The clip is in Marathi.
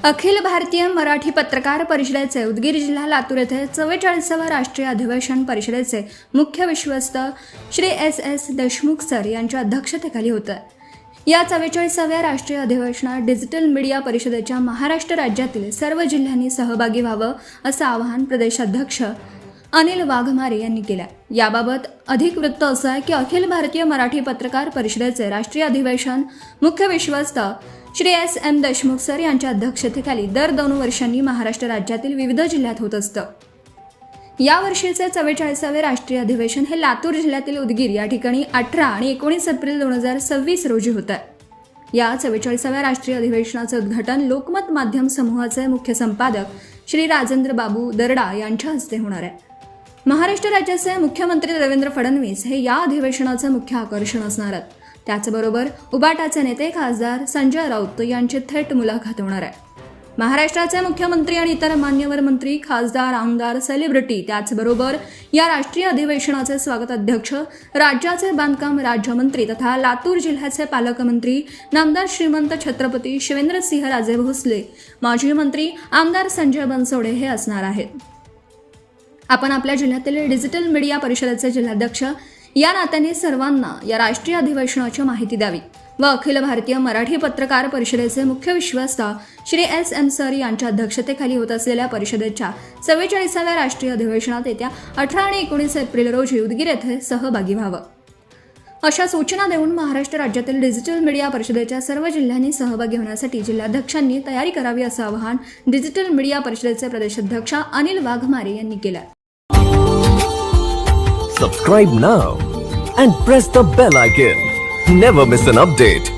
अखिल भारतीय मराठी पत्रकार परिषदेचे उदगीर जिल्हा लातूर येथे 44वे राष्ट्रीय अधिवेशन परिषदेचे मुख्य विश्वस्त श्री एस देशमुख सर यांच्या अध्यक्षतेखाली होतं। या 44व्या राष्ट्रीय अधिवेशनात डिजिटल मीडिया परिषदेच्या महाराष्ट्र राज्यातील सर्व जिल्ह्यांनी सहभागी व्हावं असं आवाहन प्रदेशाध्यक्ष अनिल वाघमारे यांनी केलं। याबाबत अधिक वृत्त असं आहे की अखिल भारतीय मराठी पत्रकार परिषदेचे राष्ट्रीय अधिवेशन मुख्य विश्वस्त श्री एस देशमुख सर यांच्या अध्यक्षतेखाली दर 2 वर्षांनी महाराष्ट्र राज्यातील विविध जिल्ह्यात होत असतं। या वर्षीचे 44वे राष्ट्रीय अधिवेशन हे लातूर जिल्ह्यातील उदगीर या ठिकाणी 18 आणि 19 एप्रिल 2026 रोजी होत आहे। या 44व्या राष्ट्रीय अधिवेशनाचे उद्घाटन लोकमत माध्यम समूहाचे मुख्य संपादक श्री राजेंद्र बाबू दरडा यांच्या हस्ते होणार आहे। महाराष्ट्र राज्याचे मुख्यमंत्री देवेंद्र फडणवीस हे या अधिवेशनाचे मुख्य आकर्षण असणार आहेत। त्याचबरोबर उबाटाचे नेते खासदार संजय राऊत यांची थेट मुलाखत होणार आहे। महाराष्ट्राचे मुख्यमंत्री आणि इतर मान्यवर मंत्री, खासदार, आमदार, सेलिब्रिटी, त्याचबरोबर या राष्ट्रीय अधिवेशनाचे स्वागत अध्यक्ष राज्याचे बांधकाम राज्यमंत्री तथा लातूर जिल्ह्याचे पालकमंत्री नामदार श्रीमंत छत्रपती शिवेंद्रसिंहराजे भोसले, माजी मंत्री आमदार संजय बनसोडे हे असणार आहेत। आपण आपल्या जिल्ह्यातील डिजिटल मीडिया परिषदेचे जिल्हाध्यक्ष या नात्याने सर्वांना या राष्ट्रीय अधिवेशनाची माहिती द्यावी व अखिल भारतीय मराठी पत्रकार परिषदेचे मुख्य विश्वस्त श्री एस सर यांच्या अध्यक्षतेखाली होत असलेल्या परिषदेच्या 44व्या राष्ट्रीय अधिवेशनात येत्या 18 आणि 19 एप्रिल रोजी उदगीर येथे सहभागी व्हावं अशा सूचना देऊन महाराष्ट्र राज्यातील डिजिटल मीडिया परिषदेच्या सर्व जिल्ह्यांनी सहभागी होण्यासाठी जिल्हाध्यक्षांनी तयारी करावी असं आवाहन डिजिटल मीडिया परिषदेचे प्रदेशाध्यक्ष अनिल वाघमारे यांनी केलं। Subscribe now and press the bell icon. Never miss an update.